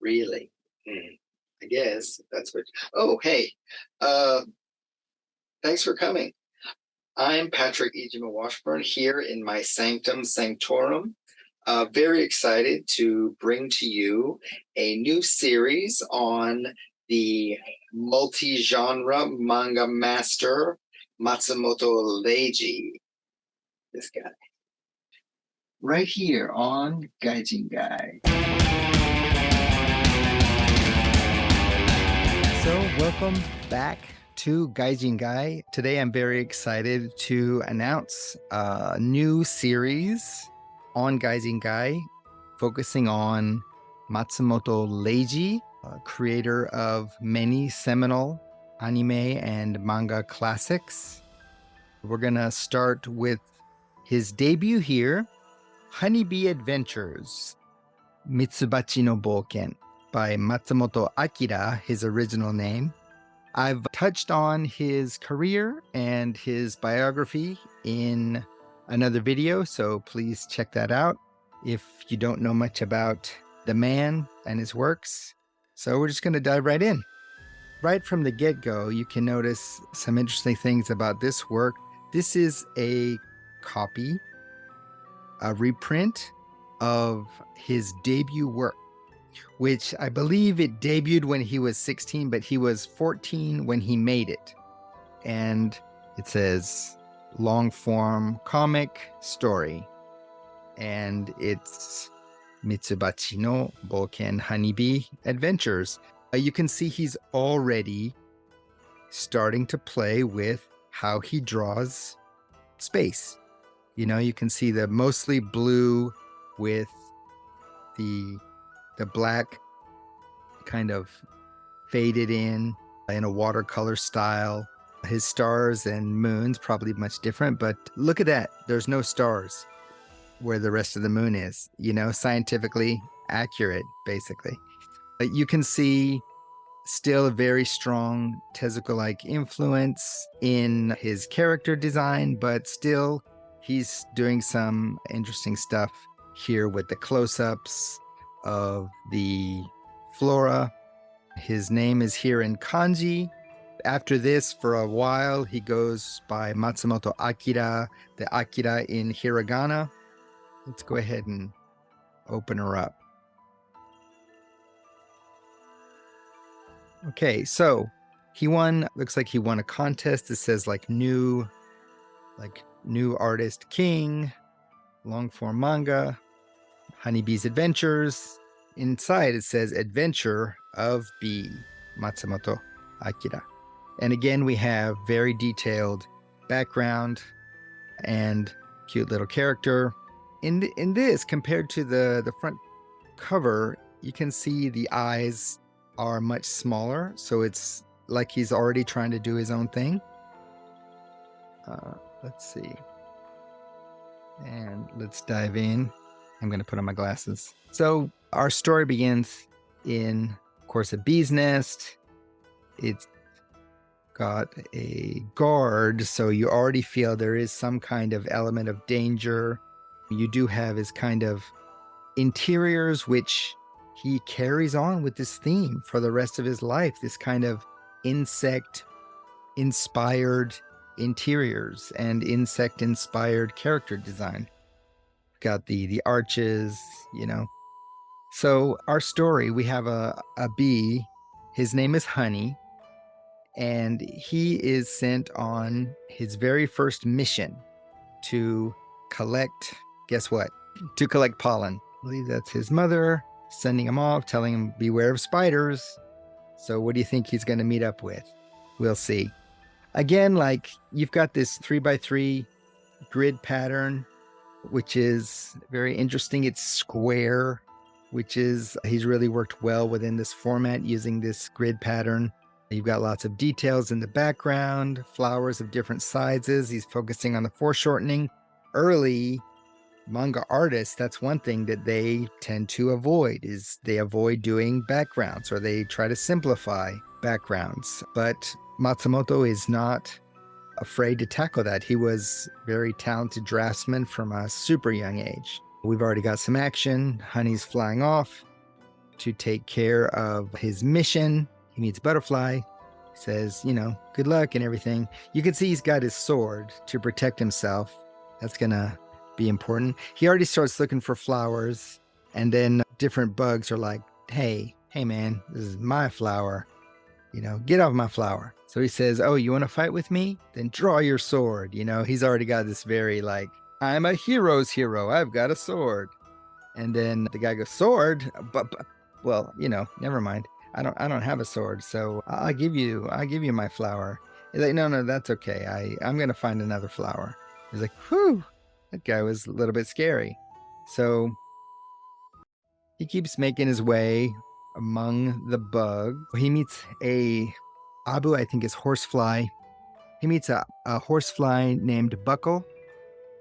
Really? Hmm. I guess that's what. Oh, hey. Uh, Thanks for coming. I'm Patrick Ejima Washburn here in my Sanctum Sanctorum. Very excited to bring to you a new series on the multi-genre manga master Matsumoto Leiji. This guy. Right here on Gaijinguy. So, welcome back to Gaijinguy. Today, I'm very excited to announce a new series on Gaijinguy focusing on Matsumoto Leiji, creator of many seminal anime and manga classics. We're going to start with his debut here, Honeybee Adventures, Mitsubachi no Bouken, by Matsumoto Akira, his original name. I've touched on his career and his biography in another video, so please check that out if you don't know much about the man and his works. So we're just going to dive right in. Right from the get-go, you can notice some interesting things about this work. This is a copy, a reprint of his debut work, which I believe it debuted when he was 16, but he was 14 when he made it. And it says long form comic story. And it's Mitsubachi no Bouken Honeybee Adventures. You can see he's already starting to play with how he draws space. You know, you can see the mostly blue with the black kind of faded in a watercolor style. His stars and moons probably much different, but look at that. There's no stars where the rest of the moon is, you know, scientifically accurate, basically. But you can see still a very strong Tezuka-like influence in his character design, but still he's doing some interesting stuff here with the close-ups of the flora. His name is here in kanji. After this, for a while, he goes by Matsumoto Akira, the Akira in hiragana. Let's go ahead and open her up. Okay, so he won, looks like he won a contest. It says like new artist king, long form manga, Honeybee's Adventures. Inside it says Adventure of Bee, Matsumoto Akira. And again, we have very detailed background and cute little character. In this, compared to the front cover, you can see the eyes are much smaller, so it's like he's already trying to do his own thing. Let's see. And let's dive in. I'm going to put on my glasses. So our story begins in, of course, a bee's nest. It's got a guard, so you already feel there is some kind of element of danger. You do have his kind of interiors, which he carries on with this theme for the rest of his life, this kind of insect-inspired interiors and insect-inspired character design. Got the arches, you know. So our story, we have a bee. His name is Honey, and he is sent on his very first mission to collect, guess what? To collect pollen. I believe that's his mother sending him off, telling him beware of spiders. So what do you think he's going to meet up with? We'll see. Again, like, you've got this 3x3 grid pattern, which is very interesting. It's square, which is, he's really worked well within this format using this grid pattern. You've got lots of details in the background, flowers of different sizes. He's focusing on the foreshortening. Early manga artists, that's one thing that they tend to avoid, is they avoid doing backgrounds, or they try to simplify backgrounds. But Matsumoto is not afraid to tackle that. He was a very talented draftsman from a super young age. We've already got some action. Honey's flying off. to take care of his mission. He meets Butterfly, says, good luck and everything. You can see he's got his sword to protect himself. That's going to be important. He already starts looking for flowers, and then different bugs are like, hey man, this is my flower. Get off my flower. So he says, oh, you want to fight with me? Then draw your sword. He's already got this very like, I'm a hero's hero. I've got a sword. And then the guy goes, sword? But well, never mind. I don't have a sword, so I'll give you my flower. He's like, no, that's okay. I'm gonna find another flower. He's like, whew, that guy was a little bit scary. So he keeps making his way among the bugs. He meets a Abu, I think is horsefly. He meets a horsefly named Buckle,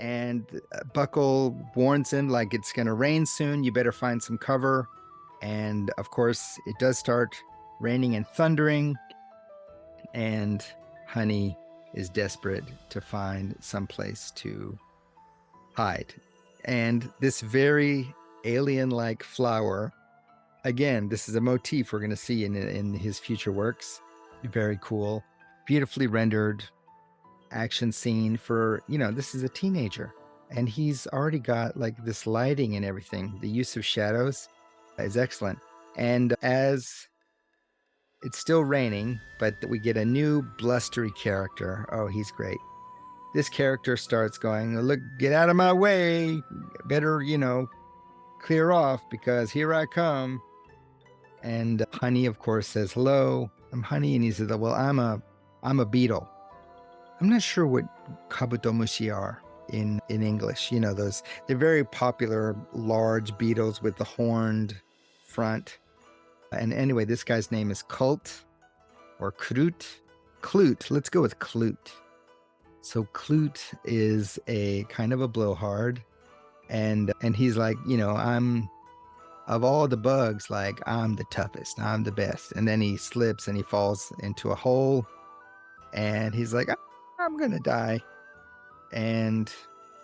and Buckle warns him like it's gonna rain soon. You better find some cover. And of course, it does start raining and thundering, and Honey is desperate to find some place to hide. And this very alien-like flower, again, this is a motif we're going to see in his future works. Very cool, beautifully rendered action scene for, this is a teenager, and he's already got like this lighting and everything. The use of shadows is excellent. And as it's still raining, but we get a new blustery character. Oh, he's great. This character starts going, look, get out of my way. Better, clear off because here I come. And Honey, of course, says, hello, I'm Honey. And he says, well, I'm a beetle. I'm not sure what kabutomushi are in English. They're very popular, large beetles with the horned front. And anyway, this guy's name is Cult or Klute. Klute. Let's go with Klute. So Klute is a kind of a blowhard, and he's like, I'm of all the bugs, like I'm the toughest, I'm the best. And then he slips and he falls into a hole, and he's like, I'm gonna die. And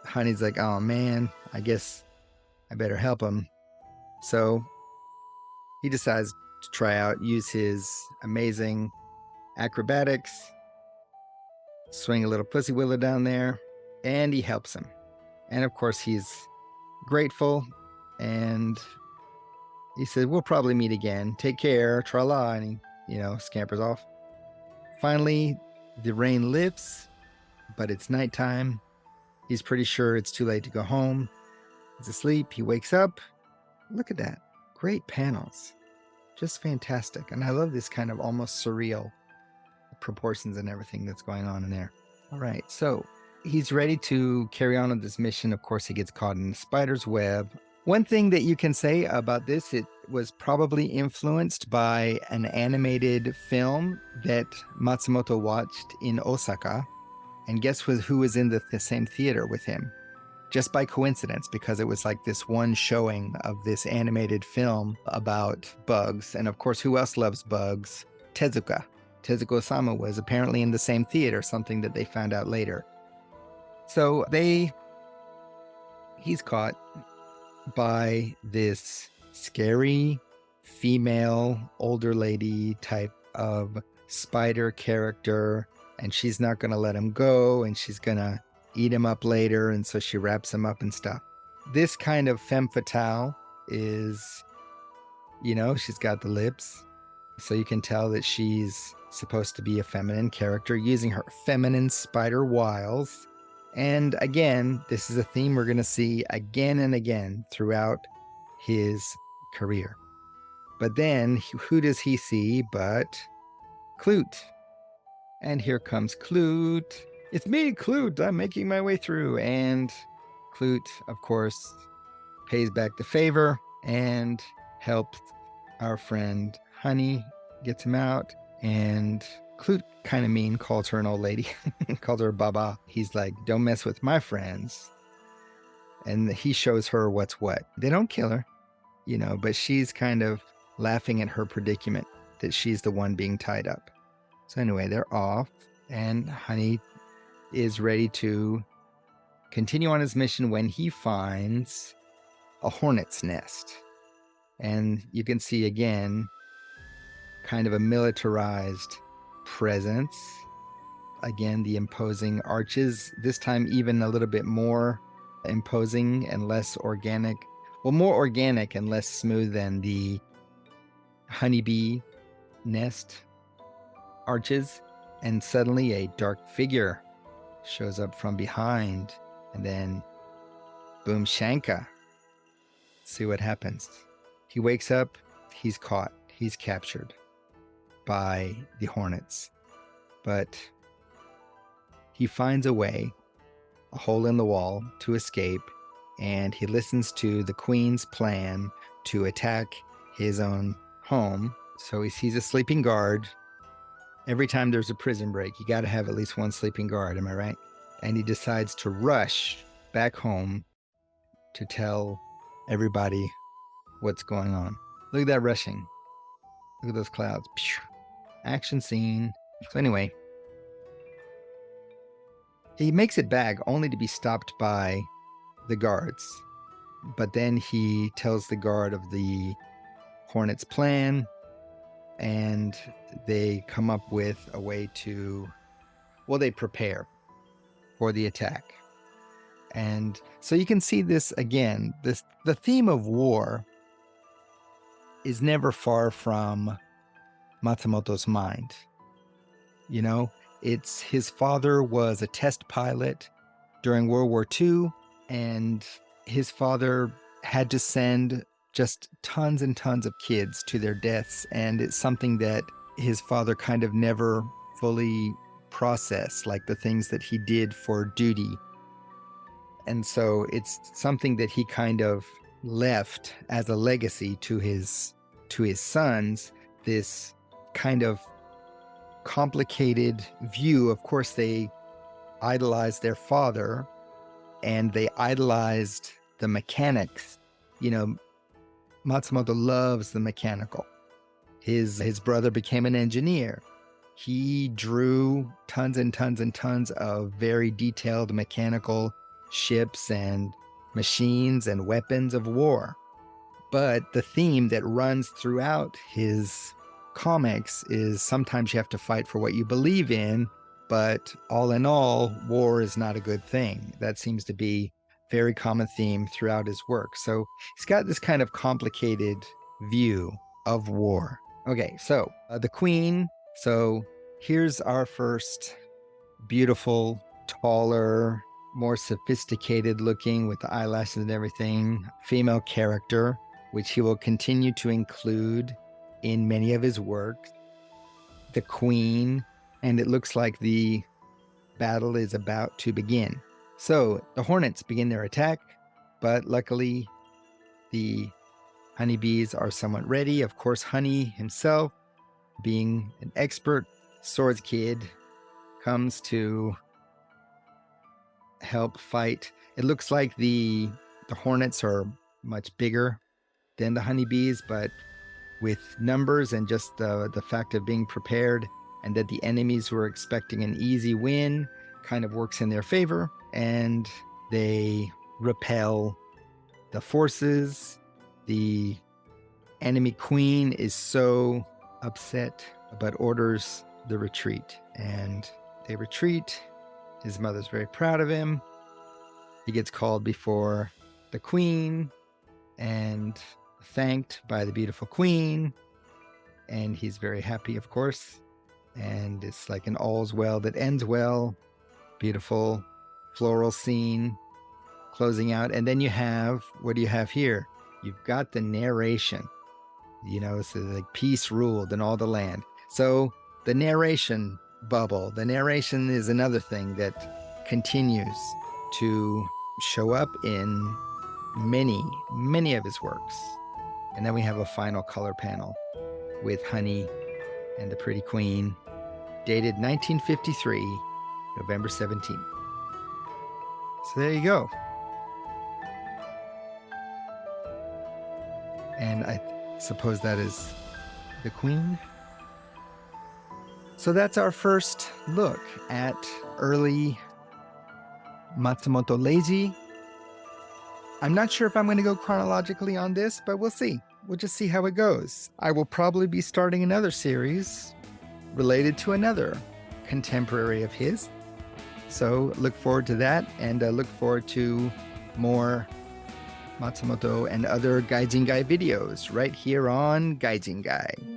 Honey's like, oh man, I guess I better help him. So he decides to try out, use his amazing acrobatics, swing a little pussy willow down there, and he helps him. And of course, he's grateful, and he said, we'll probably meet again. Take care, tra-la, and he, scampers off. Finally, the rain lifts, but it's nighttime. He's pretty sure it's too late to go home. He's asleep. He wakes up. Look at that. Great panels. Just fantastic. And I love this kind of almost surreal proportions and everything that's going on in there. All right, so he's ready to carry on with this mission. Of course, he gets caught in the spider's web. One thing that you can say about this, it was probably influenced by an animated film that Matsumoto watched in Osaka. And guess who was in the same theater with him? Just by coincidence, because it was like this one showing of this animated film about bugs. And of course, who else loves bugs? Tezuka. Tezuka-sama was apparently in the same theater, something that they found out later. So he's caught by this scary female older lady type of spider character, and she's not going to let him go, and she's going to eat him up later, and so she wraps him up and stuff. This kind of femme fatale is, she's got the lips, so you can tell that she's supposed to be a feminine character using her feminine spider wiles. And again, this is a theme we're going to see again and again throughout his career. But then who does he see but Klute? And here comes Klute. It's me, Klute. I'm making my way through. And Klute, of course, pays back the favor and helps our friend Honey, gets him out. And Klute, kind of mean, calls her an old lady, calls her Baba. He's like, don't mess with my friends. And he shows her what's what. They don't kill her, but she's kind of laughing at her predicament that she's the one being tied up. So anyway, they're off, and Honey is ready to continue on his mission when he finds a hornet's nest. And you can see again, kind of a militarized presence. Again, the imposing arches, this time even a little bit more imposing and less organic. Well, more organic and less smooth than the honeybee nest arches. And suddenly a dark figure shows up from behind, and then boom, Shanka. See what happens. He wakes up, he's caught, he's captured by the hornets, but he finds a way, a hole in the wall, to escape, and he listens to the queen's plan to attack his own home. So he sees a sleeping guard. Every time there's a prison break, you got to have at least one sleeping guard, am I right? And he decides to rush back home to tell everybody what's going on. Look at that rushing. Look at those clouds. Action scene. So anyway, he makes it back only to be stopped by the guards. But then he tells the guard of the Hornets' plan, and they come up with a way to, well, they prepare for the attack. And so you can see this again, the theme of war is never far from Matsumoto's mind. You know, it's his father was a test pilot during World War II, and his father had to send just tons and tons of kids to their deaths. And it's something that his father kind of never fully processed, like the things that he did for duty. And so it's something that he kind of left as a legacy to his sons, this kind of complicated view. Of course, they idolized their father, and they idolized the mechanics. You know, Matsumoto loves the mechanical. His brother became an engineer. He drew tons and tons and tons of very detailed mechanical ships and machines and weapons of war. But the theme that runs throughout his comics is sometimes you have to fight for what you believe in, but all in all, war is not a good thing. That seems to be a very common theme throughout his work. So he's got this kind of complicated view of war. Okay, so the queen. So here's our first beautiful, taller, more sophisticated looking with the eyelashes and everything, female character, which he will continue to include in many of his works. The queen, and it looks like the battle is about to begin. So the hornets begin their attack, but luckily the honeybees are somewhat ready. Of course, Honey himself, being an expert swords kid, comes to help fight. It looks like the hornets are much bigger than the honeybees, but with numbers and just the fact of being prepared, and that the enemies were expecting an easy win, kind of works in their favor, and they repel the forces. The enemy queen is so upset, but orders the retreat, and they retreat. His mother's very proud of him. He gets called before the queen and thanked by the beautiful queen, and he's very happy, of course. And it's like an all's well that ends well. Beautiful floral scene closing out. And then you have, what do you have here? You've got the narration, you know, so like peace ruled in all the land. So the narration bubble, the narration is another thing that continues to show up in many of his works. And then we have a final color panel with Honey and the Pretty Queen, dated 1953, November 17th. So there you go. And I suppose that is the Queen. So that's our first look at early Matsumoto Leiji. I'm not sure if I'm going to go chronologically on this, but we'll see. we'll just see how it goes. I will probably be starting another series related to another contemporary of his. So look forward to that, and look forward to more Matsumoto and other Gaijinguy videos right here on Gaijinguy.